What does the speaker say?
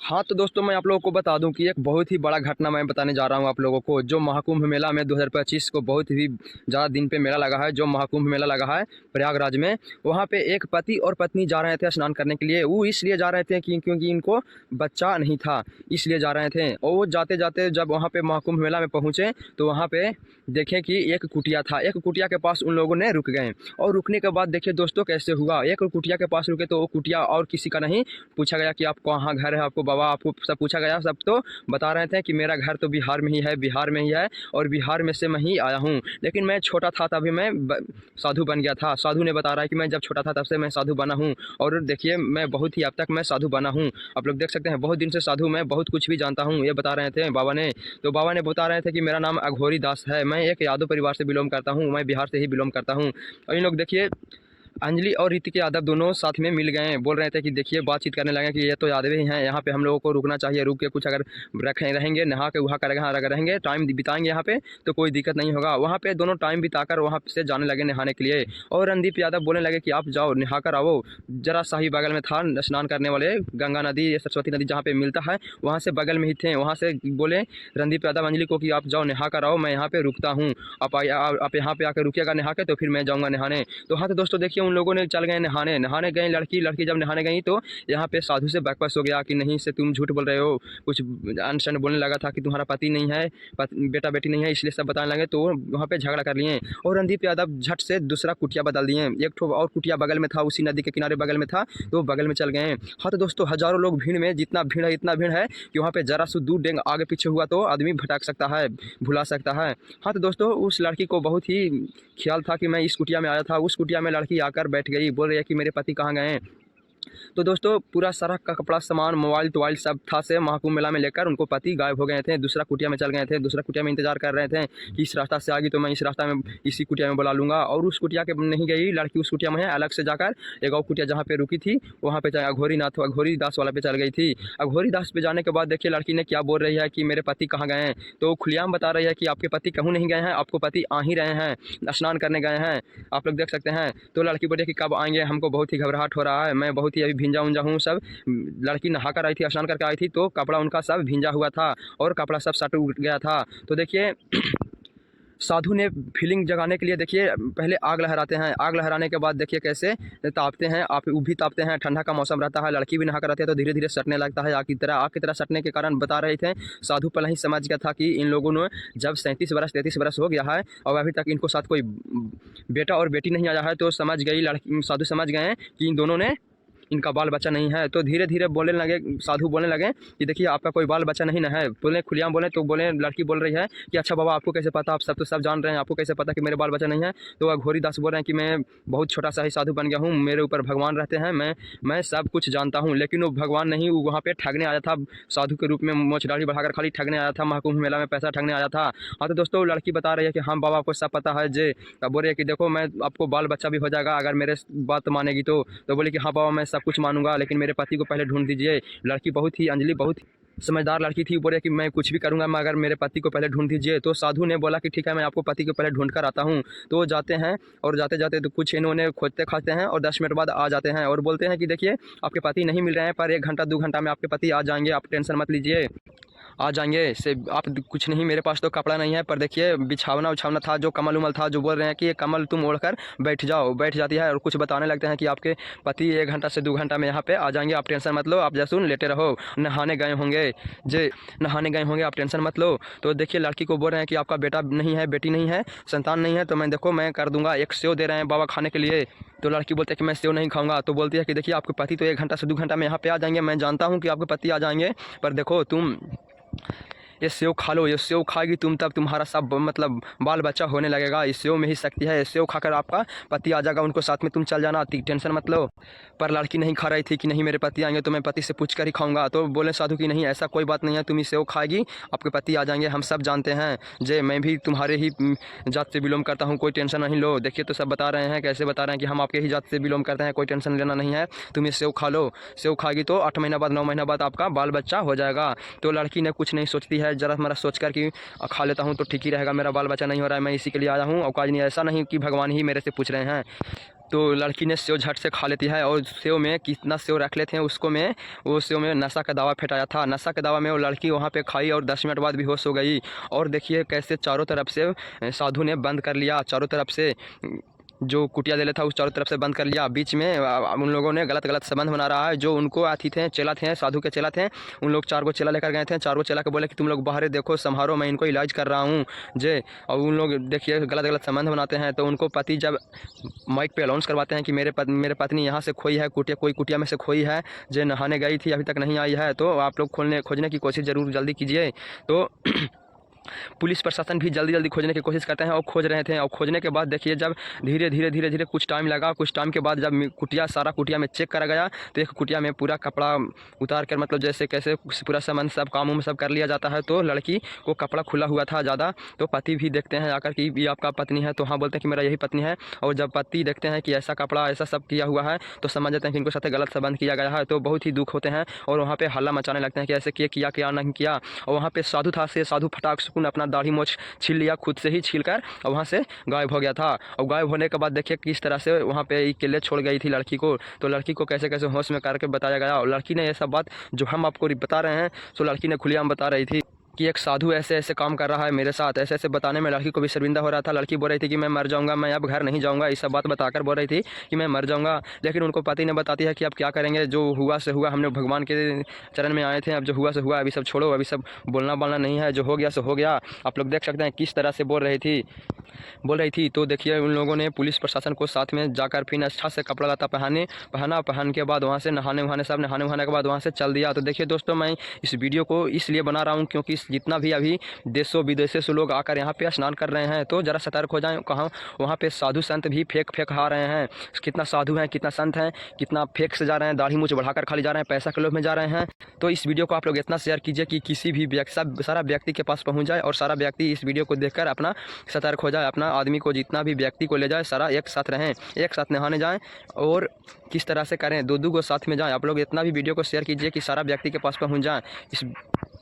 हाँ, तो दोस्तों मैं आप लोगों को बता दूँ कि एक बहुत ही बड़ा घटना मैं बताने जा रहा हूँ आप लोगों को। जो महाकुंभ मेला में 2025 को बहुत ही ज़्यादा दिन पे मेला लगा है, जो महाकुंभ मेला लगा है प्रयागराज में। वहाँ पे एक पति और पत्नी जा रहे थे स्नान करने के लिए। वो इसलिए जा रहे थे कि क्योंकि इनको बच्चा नहीं था, इसलिए जा रहे थे। और वो जाते-जाते जब वहाँ पे महाकुंभ मेला में पहुँचे, तो वहाँ पे देखे कि एक कुटिया था। एक कुटिया के पास उन लोगों ने रुक गए और रुकने के बाद देखिए दोस्तों कैसे हुआ। एक कुटिया के पास रुके तो वो कुटिया और किसी का नहीं, पूछा गया कि आप कहाँ घर है, आपको बाबा आपको सब पूछा गया। सब तो बता रहे थे कि मेरा घर तो बिहार में ही है, बिहार में ही है और बिहार में से मैं ही आया हूँ, लेकिन मैं छोटा था तभी मैं साधु बन गया था। साधु ने बता रहा है कि मैं जब छोटा था तब से मैं साधु बना हूँ और देखिए मैं बहुत ही अब तक मैं साधु बना हूँ। आप लोग देख सकते हैं बहुत दिन से साधु, मैं बहुत कुछ भी जानता हूँ, ये बता रहे थे बाबा ने। तो बाबा ने बता रहे थे कि मेरा नाम अघोरी दास है, मैं एक यादव परिवार से बिलोंग करता हूँ, मैं बिहार से ही बिलोंग करता हूँ। और इन लोग देखिए अंजलि और ऋतिक यादव दोनों साथ में मिल गए हैं। बोल रहे थे कि देखिए बातचीत करने लगे कि ये तो यादव ही हैं, यहाँ पे हम लोगों को रुकना चाहिए, रुक के कुछ अगर रहेंगे नहा के वहाँ कर अगर रहेंगे टाइम बिताएंगे यहाँ पे तो कोई दिक्कत नहीं होगा। वहाँ पे दोनों टाइम बिताकर वहाँ से जाने लगे नहाने के लिए। और रणदीप यादव बोलने लगे कि आप जाओ नहा कर आओ। जरा सा ही बगल में था स्नान करने वाले गंगा नदी या सरस्वती नदी जहाँ पे मिलता है, वहाँ से बगल में ही थे। वहाँ से बोले रणदीप यादव अंजलि को कि आप जाओ नहा कर आओ, मैं यहाँ पे रुकता हूँ, आप यहाँ पे आकर रुकिएगा नहा के, तो फिर मैं जाऊँगा नहाने। तो हाँ तो दोस्तों देखिए उन लोगों ने चल गए नहाने गई लड़की जब नहाने गई तो यहाँ पे साधु से बकवास हो गया कि नहीं से तुम झूठ बोल रहे हो। कुछ अनशन बोलने लगा था कि तुम्हारा पति नहीं है, बेटा बेटी नहीं है, इसलिए सब बताने लगे। तो वहाँ पे झगड़ा कर लिए और रणदीप यादव झट से दूसरा कुटिया बदल दिए। एक ठो और कुटिया बगल में था, उसी नदी के किनारे बगल में था, तो बगल में चल गए। हाँ तो दोस्तों हजारों लोग भीड़ में, जितना भीड़ है इतना भीड़ है कि वहाँ पे जरा सा दूर डेंग आगे पीछे हुआ तो आदमी भटक सकता है, भुला सकता है। हाँ तो दोस्तों उस लड़की को बहुत ही ख्याल था कि मैं इस कुटिया में आया था। उस कुटिया में लड़की आकर बैठ गई, बोल रही है कि मेरे पति कहाँ गए हैं। तो दोस्तों पूरा सारा का कपड़ा सामान मोबाइल टोबाइल सब था से महाकुंभ मेला में लेकर उनको पति गायब हो गए थे, दूसरा कुटिया में चल गए थे। दूसरा कुटिया में इंतजार कर रहे थे कि इस रास्ता से आगे तो मैं इस रास्ता में इसी कुटिया में बुला लूँगा। और उस कुटिया के नहीं गई लड़की, उस कुटिया में है अलग से जाकर एक और कुटिया जहाँ पे रुकी थी वहाँ पे अघोरी नाथ अघोरी दास वाला पे चल गई थी। अघोरी दास पे जाने के बाद देखिए लड़की ने क्या बोल रही है कि मेरे पति कहाँ गए हैं। तो खुलेआम बता रही है कि आपके पति कहूँ नहीं गए हैं, आपको पति आ ही रहे हैं, स्नान करने गए हैं, आप लोग देख सकते हैं। तो लड़की बोली कि कब आएंगे, हमको बहुत ही घबराहट हो रहा है, मैं बहुत ही अभी भींजा उंजा हूँ सब। लड़की नहा कर आई थी, स्नान करके आई थी, तो कपड़ा उनका सब भींजा हुआ था और कपड़ा सब सट उठ गया था। तो देखिए साधु ने फीलिंग जगाने के लिए देखिए पहले आग लहराते हैं, आग लहराने के बाद देखिए कैसे तापते हैं, आप वो भी तापते हैं, ठंडा का मौसम रहता है, लड़की भी नहा कर रहती है तो धीरे धीरे सटने लगता है आग की तरह सटने के कारण बता रहे थे। साधु पहले ही समझ गया था कि इन लोगों ने जब 37 वर्ष 33 वर्ष हो गया है और अभी तक इनको साथ कोई बेटा और बेटी नहीं आया है, तो समझ गई लड़की, साधु समझ गए कि इन दोनों ने, इनका बाल बच्चा नहीं है। तो धीरे धीरे बोलने लगे, साधु बोलने लगे कि देखिए आपका कोई बाल बच्चा नहीं ना है। बोले खुलेआम बोले तो बोले, लड़की बोल रही है कि अच्छा बाबा आपको कैसे पता, आप सब तो सब जान रहे हैं, आपको कैसे पता कि मेरे बाल बच्चा नहीं है। तो अघोरी दास बोल रहे हैं कि मैं बहुत छोटा सा ही साधु बन गया हूँ, मेरे ऊपर भगवान रहते हैं, मैं सब कुछ जानता हूँ। लेकिन वो भगवान नहीं, वो वहाँ पर ठगने आया था साधु के रूप में, मोछ दाढ़ी बढ़ाकर खाली ठगने आया था, महाकुंभ मेला में पैसा ठगने आया था। हाँ तो दोस्तों लड़की बता रही है कि हाँ बाबा आपको सब पता है जे। तब बोल रही है कि देखो मैं आपको बाल बच्चा भी हो जाएगा अगर मेरे बात मानेगी तो। बोले कि हाँ बाबा मैं सब कुछ मानूंगा, लेकिन मेरे पति को पहले ढूंढ दीजिए। लड़की बहुत ही अंजलि बहुत समझदार लड़की थी, बोले कि मैं कुछ भी करूंगा मगर मेरे पति को पहले ढूंढ दीजिए। तो साधु ने बोला कि ठीक है मैं आपको पति को पहले ढूंढ कर आता हूँ। तो जाते हैं और जाते जाते तो कुछ इन्होंने खोजते खाते हैं और 10 मिनट बाद आ जाते हैं और बोलते हैं कि देखिए आपके पति नहीं मिल रहे हैं, पर 1 घंटा 2 घंटा में आपके पति आ जाएंगे, आप टेंशन मत लीजिए, आ जाएंगे। से आप कुछ नहीं, मेरे पास तो कपड़ा नहीं है, पर देखिए बिछावना उछावना था, जो कमल उमल था, जो बोल रहे हैं कि ये कमल तुम ओढ़कर बैठ जाओ, बैठ जाती है और कुछ बताने लगते हैं कि आपके पति 1 घंटा से 2 घंटा में यहाँ पे आ जाएंगे, आप टेंशन मत लो, आप जैसून लेटे रहो, नहाने गए होंगे जे, नहाने गए होंगे, आप टेंशन मत लो। तो देखिए लड़की को बोल रहे हैं कि आपका बेटा नहीं है, बेटी नहीं है, संतान नहीं है, तो मैं देखो मैं कर दूंगा, एक सेव दे रहे हैं बाबा खाने के लिए। तो लड़की बोलती है कि मैं सेव नहीं खाऊंगा। तो बोलती है कि देखिए आपके पति तो 1 घंटा से 2 घंटा में यहाँ पे आ जाएंगे, मैं जानता हूँ कि आपके पति आ जाएंगे, पर देखो तुम ये सेव खा लो, ये सेव खाएगी तुम तब तुम्हारा सब मतलब बाल बच्चा होने लगेगा, इस सेव में ही शक्ति है, सेव खाकर आपका पति आ जाएगा, उनको साथ में तुम चल जाना, टेंशन मत लो। पर लड़की नहीं खा रही थी कि नहीं मेरे पति आएंगे तो मैं पति से पूछ कर ही खाऊंगा। तो बोले साधु कि नहीं ऐसा कोई बात नहीं है, तुम ही सेव खाएगी आपके पति आ जाएंगे, हम सब जानते हैं जे, मैं भी तुम्हारे ही जात से बिलोंग करता हूँ, कोई टेंशन नहीं लो। देखिए तो सब बता रहे हैं, कैसे बता रहे हैं कि हम आपके ही जात से बिलोंग करते हैं, कोई टेंशन लेना नहीं है, तुम ये सेव खा लो, सेव खाएगी तो 8 महीना बाद 9 महीना बाद आपका बाल बच्चा हो जाएगा। तो लड़की ने कुछ नहीं सोचती है, जरा मेरा सोच कर कि खा लेता हूँ तो ठीक ही रहेगा, मेरा बाल बच्चा नहीं हो रहा है, मैं इसी के लिए आया हूँ, औकात नहीं, ऐसा नहीं कि भगवान ही मेरे से पूछ रहे हैं। तो लड़की ने सेव झट से खा लेती है और सेव में कितना सेव रख लेते हैं उसको में, वो सेव में नशा का दवा फेंटाया था। नशा के दवा में वो लड़की वहाँ पे खाई और 10 मिनट बाद बेहोश हो गई। और देखिए कैसे चारों तरफ से साधु ने बंद कर लिया, चारों तरफ से जो कुटिया दे था उस चारों तरफ से बंद कर लिया। बीच में उन लोगों ने गलत गलत संबंध बना रहा है। जो उनको आती थे चेला थे, साधु के चेला थे, उन लोग 4 को चेला लेकर गए थे। 4 को चेला के बोले कि तुम लोग बाहर देखो, संभारो, मैं इनको इलाज कर रहा हूँ जे। और उन लोग देखिए गलत गलत संबंध बनाते हैं। तो उनको पति जब माइक पे अनाउंस करवाते हैं कि मेरे पत्नी यहाँ से खोई है, कोई कुटिया में से खोई है, जे नहाने गई थी, अभी तक नहीं आई है, तो आप लोग खोजने की कोशिश ज़रूर जल्दी कीजिए। तो पुलिस प्रशासन भी जल्दी खोजने की कोशिश करते हैं और खोज रहे थे। और खोजने के बाद देखिए जब धीरे कुछ टाइम लगा, कुछ टाइम के बाद जब सारा कुटिया में चेक करा गया तो एक कुटिया में पूरा कपड़ा उतार कर, मतलब जैसे कैसे पूरा सामान सब काम उम सब कर लिया जाता है, तो लड़की को कपड़ा खुला हुआ था ज़्यादा। तो पति भी देखते हैं आकर कि ये आपका पत्नी है, तो हाँ बोलते हैं कि मेरा यही पत्नी है। और जब पति देखते हैं कि ऐसा कपड़ा ऐसा सब किया हुआ है तो समझ जाते हैं कि इनको साथ गलत संबंध किया गया है। तो बहुत ही दुख होते हैं और वहाँ पर हल्ला मचाने लगते हैं कि ऐसे किया क्या नहीं किया। और वहाँ पर साधु था, से साधु फटाक सुकून अपना दाढ़ी मोछ छील लिया, खुद से ही छील कर, और वहाँ से गायब हो गया था। और गायब होने के बाद देखिए किस तरह से वहाँ पे अकेले छोड़ गई थी लड़की को। तो लड़की को कैसे कैसे होश में करके बताया गया। और लड़की ने ये सब बात जो हम आपको बता रहे हैं, तो लड़की ने खुलेआम बता रही थी कि एक साधु ऐसे ऐसे काम कर रहा है मेरे साथ। ऐसे ऐसे बताने में लड़की को भी शर्मिंदा हो रहा था। लड़की बोल रही थी कि मैं मर जाऊंगा, मैं अब घर नहीं जाऊंगा, ये सब बात बताकर बोल रही थी कि मैं मर जाऊंगा। लेकिन उनको पति ने बताती है कि अब क्या करेंगे, जो हुआ से हुआ, हमने भगवान के चरण में आए थे, अब जो हुआ से हुआ, अभी सब छोड़ो, अभी सब बोलना नहीं है, जो हो गया सो हो गया। आप लोग देख सकते हैं किस तरह से बोल रही थी। तो देखिए उन लोगों ने पुलिस प्रशासन को साथ में जाकर फिर अच्छा से कपड़ा लता पहन के बाद वहाँ से नहाने के बाद वहाँ से चल दिया। तो देखिए दोस्तों, मैं इस वीडियो को इसलिए बना रहा हूँ क्योंकि जितना भी अभी देशों विदेशों से लोग आकर यहाँ पे स्नान कर रहे हैं, तो ज़रा सतर्क हो जाएं। कहाँ वहाँ पे साधु संत भी फेक आ रहे हैं। कितना साधु हैं, कितना संत हैं, कितना फेक से जा रहे हैं, दाढ़ी मूंछ बढ़ाकर खाली जा रहे हैं, पैसा के लोभ में जा रहे हैं। तो इस वीडियो को आप लोग इतना शेयर कीजिए कि किसी भी सारा व्यक्ति के पास पहुँच जाए और सारा व्यक्ति इस वीडियो को देखकर अपना सतर्क हो जाए। अपना आदमी को जितना भी व्यक्ति को ले जाए, सारा एक साथ रहें, एक साथ नहाने जाएं और किस तरह से करें, दो को साथ में जाएं। आप लोग इतना भी वीडियो को शेयर कीजिए कि सारा व्यक्ति के पास पहुँच जाए। इस